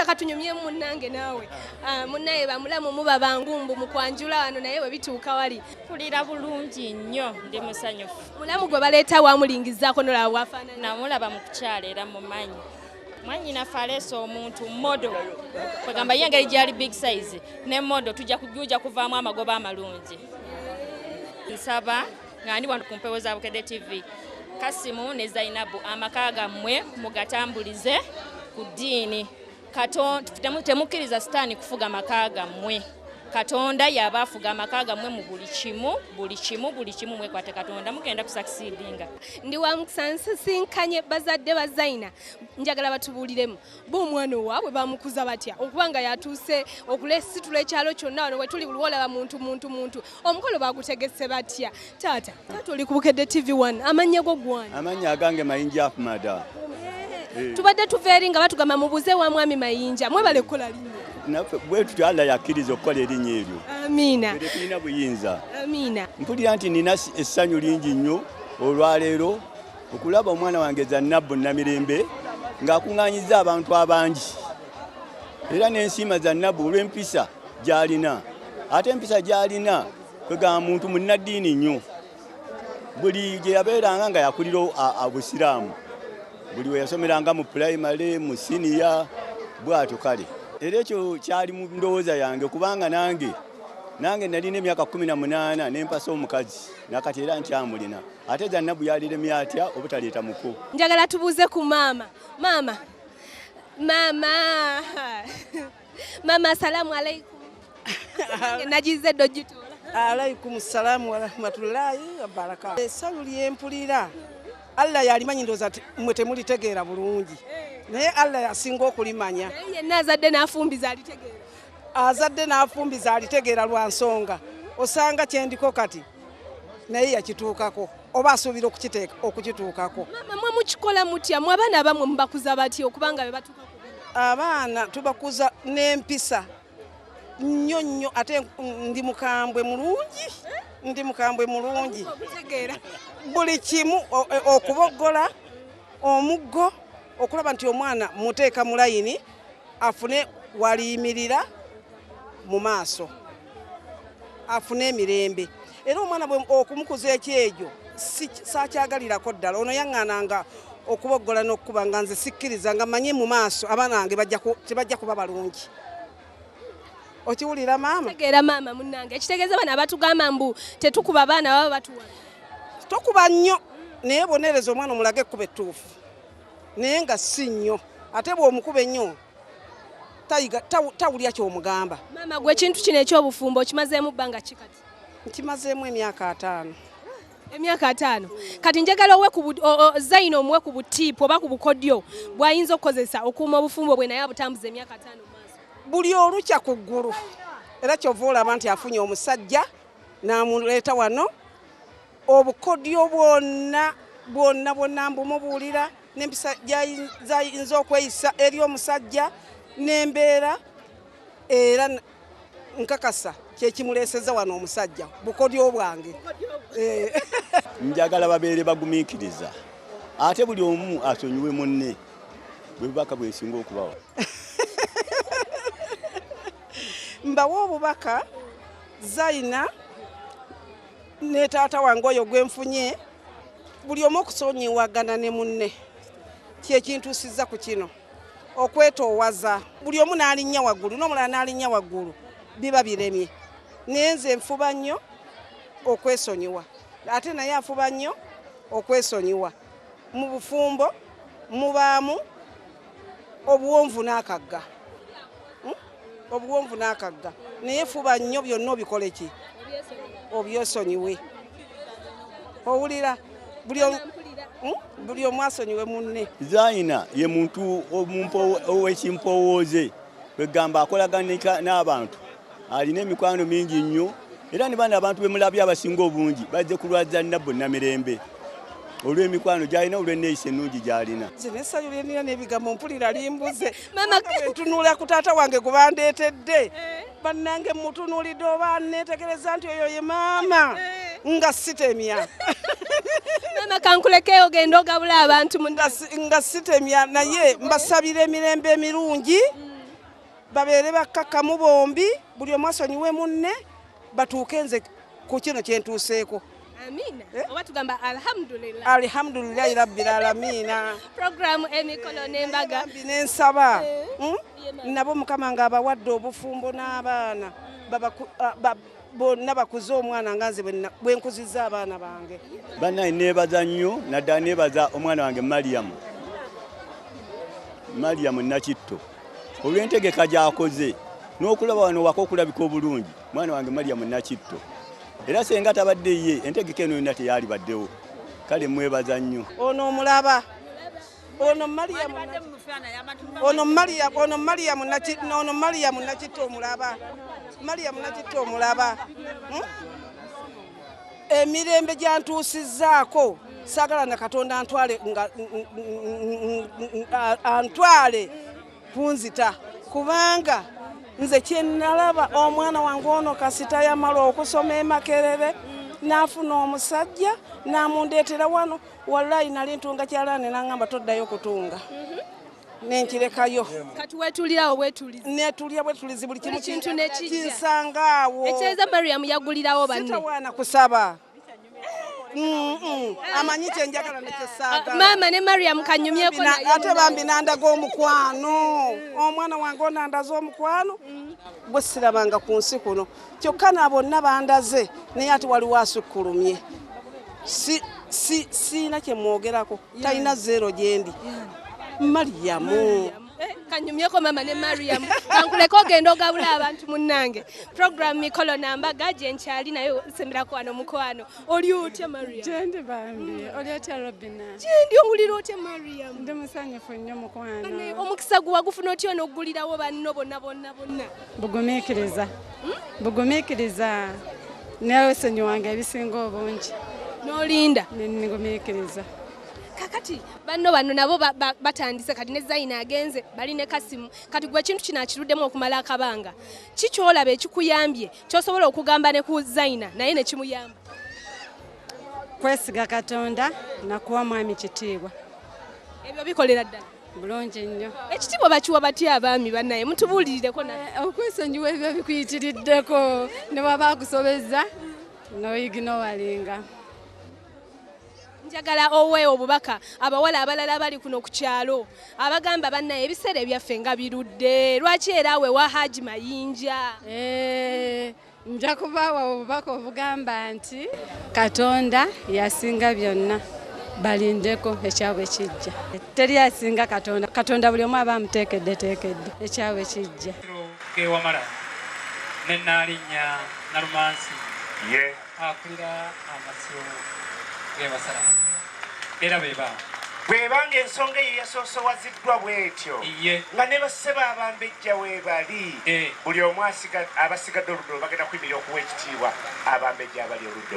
katunyumye munnange naawe. Munnaye bamulamu muba bangumbu mukwanjula wano naye bwe bituuka wali. Mpulira bulungi nnyo ndi musanyufu. Mulamu gwe baleeta wamulingizaako nolaba bwafaanana. Namulaba mu kukyala era mumanyi. Mwanyina faleso omuntu modo. Kwegamba ye engeri gyali big size ne modo tujja kuvaamu amagoba amalungi. Nsaba nga ndi wano ku mpewo za Bukedde TV. Kasimu ne Zainabu amaka gammwe mugatambulize ku ddiini. Temukkiriza sitaani kufuga amaka gammwe. Katonda yaba afuga amaka gammwe mu buli kimu mwekwate Katonda mugenda kusakisidinga. Ndi wa musansinkanye bazadde ba Zaina njagala batubuuliremu omwana owaabwe bamukuza batya okubanga yatuuse okulesitula ekyalo kyonna wano wetuli buli olaba muntu omukolo bagutegese batya. Taata oli ku Bukedde TV 1 amanya go gwani? Amanya agange Mayinja Afumada. Tubadde tuva eri nga batugamba mubuze wa mwami Mayinja mwebale kukola linnya. Bwe tutyo Allah yakkiriza okukola erinnya eryo. Amiina. Tulina buyinza. Amiina. Mpulira nti nina essanyu lingi nnyo olwaleero okulaba omwana wange Zainabu Namirembe ng'akuŋŋaanyizza abantu abangi. Era n'ensiima Zainabu olw'empisa gy'alina. Ate empisa gy'alina kwegamba muntu munnaddiini nnyo. Buli gye yabeeranga nga yakulira Obusiraamu. Buli we yasomeranga mu primary, mu senior, bw'atyo kale. Era ekyo kyali mu ndowooza yange kubanga nange nalina emyaka 18 ne mpasa omukazi nakati era nkyamulina. Ate Zainabu yaliremye atya obutaleeta muko. Njagala tubuuze ku maama. Mama asalamu alaikum. Nagize dojitola. Alaikum salamu wa rahmatullahi wa barakatuh. Essanyu lyempulira Allah yalimanyi ndowooza ati mmwe temulitegeera bulungi. Naye Allah yasinga okulimanya. Yenna azadde n'afumbiza alitegeera. Azadde n'afumbiza alitegeera lwa nsonga. Osanga kyendiko kati naye yakituukako oba asuubira okukituukako. Mama mwe mukikola mutya mu abaana abamwe mubakuza batya okubanga be batuuka ku abaana tubakuza n'empisa nnyo ate ndi mukambwe mulungi. Buli kimu okuboggola omuggo okulaba nti omwana muteeka mu layini afune waliyimirira mu maaso afune emirembe. Era omwana bwe okumukuza ekyejo saakyagalirako ddala. Ono yaŋŋaananga okuboggola n'okkuba nga nze sikkiriza nga manye mu maaso abaana bange tebajja kuba balungi. Okiwulira maama? Tegeera maama munnange. Ekitegeeza bano abatugamba mbu tetukuba baana baba batuwa. Tokuba nnyo naye bonereza omwana omulage ekkuba ettuufu. Naye nga si nnyo. Ate bw'omukuba ennyo tawulya ky'omugamba. Maama gwe ekintu kino eky'obufumbo okimazeemu bbanga ki kati? Nkimazeemu emyaka 5. Emyaka 5. Kati njagala Zaina omuwe ku butiipu oba ku bukodyo bw'ayinza okukozesa okuuma obufumbo bwe naye abutambuza emyaka 5 maaso. Buli olukya ku ggulu era kyova olaba nti afunye omusajja n'amuleeta wano obukodyo bwonna mbumubuulira n'empisa gy'ayinza okweyisa eri omusajja n'embeera era nkakasa kyekimuleeseza wano omusajja bukodyo bwange. Njagala babeere bagumiikiriza ate buli omu asonyiwe munne bwe bubaka bwesinga okubawa. Mbawa obubaka Zaina ne taata wange oyo gwenfunye buli omu okusonyiwagana ne munne kyekintuusizza ku kino okwetoowaza buli omu n'alinnya waggulu n'omulala n'alinnya waggulu biba biremye. Naye nze nfuba nnyo okwesonyiwa ate naye afuba nnyo okwesonyiwa. Mu bufumbo mubaamu obuwonvu n'akagga. Obuwonvu n'akagga naye fuba nnyo byonna obikole ki obyesonyiwe. Owulira buli omu asonyiwe munne. Zaina ye muntu ow'ekimpowooze kwegamba akolaganika n'abantu alina emikwano mingi nnyo era ne bano abantu bemulabye abasinga obungi bajje ku lwa Zainabu Namirembe olw'emikwano gy'alina olw'enneeyisa ennungi gy'alina. Nze essanyu lye nnina n'ebigambo mpulira limbuze. Mama ntunuulira ku taata wange gwe bandeetedde bannange mutunuulidde oba neetegereza nti oyo ye maama nga sitemya. Mama kankuleke ogenda ogabula abantu nga sitemya naye mbasabira emirembe emirungi babeere bakkakkamu bombi buli omu asonyiwe munne batuuke nze ku kino kye ntuuseeko. Amina. Oba tugamba alhamdulillah. Alhamdulillahi rabbil alamiina. Programu emikolo n'embaga. N'ensaba. Nabo Mukama ng'abawadde obufumbo n'abaana. Bonna bakuze omwana nga nze bwe nkuzizza abaana bange. Bannaye neebaza nnyo naddala neebaza omwana wange Mariam Nakitto olw'entegeka gy'akoze n'okulaba wano waka okulabika obulungi mwana wange Mariam Nakitto era senga tabadde ye entegeka eno yonna teyalibaddewo kale mwebaza nnyo. Ono omulaba ono Mariam Nakitto omulaba emirembe gyantuusizzaako saagala na Katonda antwale kunzita kubanga nze kye nalaba omwana wange ono kasita yamala okusoma e Makerere n'afuna omusajja n'amundeetera wano wallahi nali ntunga kyalaane n'angamba toddayo kutunga nenkirekayo kati weetulirawo bwetulizi netulya bwetulizi buli kimu kintu nekijja kinsangaawo ekyeza Mariam yagulirawo banne sitawaana kusaba amanyi kye njagala nekyesaaga maama ne Mariam kanyumyeko naye ate bambi nandaga omukwano omwana wange onandaza omukwano bwe sirabanga ku nsi kuno kyokka na bonna bandaze naye ate waliwo asukkulumye siina kye mwogerako talina zero gyendi Mariamu kanyumyeko mama ne Mariam kankuleko ogenda ogabula abantu munnange program mikolo n'embaga gye nkyali nayo nsemerako wano mukwano oli otya Mariam? Gyendi bambi oli otya Robina? Gyendi owulira otya Mariam? Ndi musanyufu nnyo mukwano. Omukisa gwe wagufuna otya n'oggulirawo banno bonna bugumiikiriza nawe ssenyu wange ebisinga obungi n'olinda nigumiikiriza. kakati bano nabo batandise kati ne Zaina agenze bali ne Kasimu kati gwe kintu kino akiruddemu okumala akabanga kikyolaba ekikuyambye kyosobola okugamba ne ku Zaina naye ne kimuyamba kwesiga Katonda na kuwa mwami kitiibwa ebyo bikolera ddala bulungi nnyo ekitiibwa bakiwa batya abaami bannaye mutubuulirireko naye okwesonyiwa ebyo bikuyitiriddeko ne baba akusobezza n'oyiginowalinga. Njagala owe obubaka abawala abalala bali kuno ku kyalo abagamba bannaye ebiseera ebyaffe nga birudde lwaki era awe wa Haji Mayinja nja kubaawa obubaka obugamba nti Katonda yasinga byonna balindeko ekyabwe kijja teri asinga Katonda buli omu aba amuteekedde ekyabwe kijja Kewamala nennaalinya Nalumansi akulira amasiro g'ebasala era bwebanga ensonga eyo yasoosowaziddwa bwetyo nga ne basseba abambejja weebali buli omu abasigadde oludda bagenda kuyimirira okuwa ekitiibwa abambejja abali oludda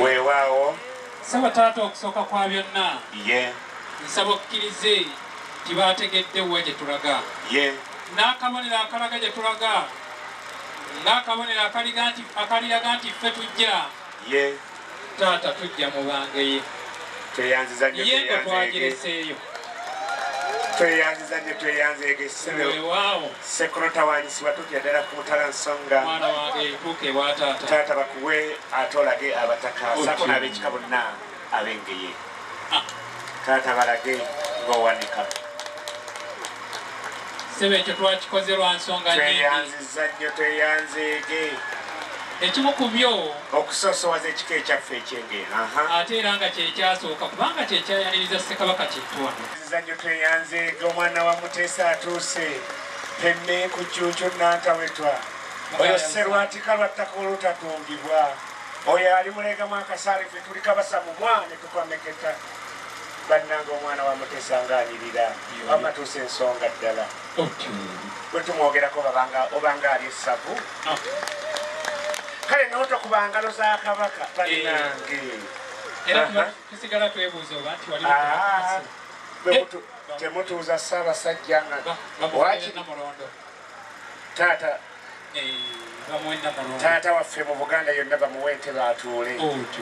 weewaawo nsaba taata okusooka kwa byonna nsaba okkirize nti baategedde wa gye tulaga n'akabonero akalaga gye tulaga ng'akabonero akaliraga nti ffe tujja taata tujja mu bange ye ngo twagireseeyo tweyanzege sekurota wanyisibwa tutya ddala ku mutala nsonga mwana wange tuuke ewa taata bakuwe ate olage abataka sako n'ab'ekika bonna ab'engeye taata balage ng'owanika sebe ekyo twakikoze lwa nsonga tweyanziza nnyo tweyanzeege ekimu ku byo okusoosowaza ekika ekyaffe ekyengero ate era nga kyekyasooka kubanga kyekyayaniriza Ssekabaka Kittwa nnyo tweyanzeege omwana wa Muteesa atuuse pemme ku Jjuuju Nantawetwa oyo Sserwatika lwa ttaka olutatungibwa oyo ali mulegamu akasaale ffe tuli kabasa mu mwane tukwameketa bannanga omwana wa Mutesa ng'anyirira amatuusa ensonga ddala bwe tumwogerako obanga ali essavu kale n'otokuba ngalo za kabaka bannange era tusigala twebuuza oba nti wali temutuuza Ssaabasajja taata taata waffe mu Buganda yonna bamuwe ntebe atuule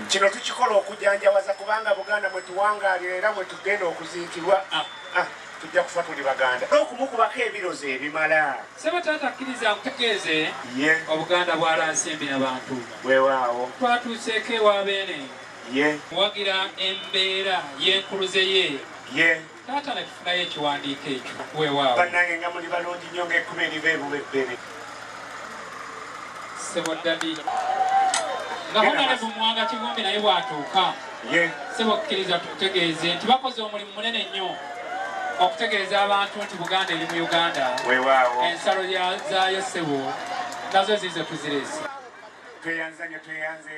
kino tukikola okujanjawaza kubanga Buganda mwe tuwangaalira era mwe tugenda okuziikibwa tujja kufa tuli Baganda n'okumukubako ebirozo ebimala sebo taata akkiriza nkutegeeze Obuganda bwalansimbi n'abantu weewaawo twatuuseeko ewabeene wagira embeera y'enkuluze ye taata netufunayo ekiwandiiko ekyo weewaawo bannange nga muli balungi nnyo ng'ekkuba eriba ebuba ebbere sebo ddadi nga honarevu Mwanga Kigombe naye bw'atuuka sebo kkiriza tukutegeeze nti bakoze omulimu munene nnyo okutegeeza abantu nti Buganda eri mu Uganda ensalo zaayo ssebo nazo zize tuzireese tweyanze nnyo tweyanze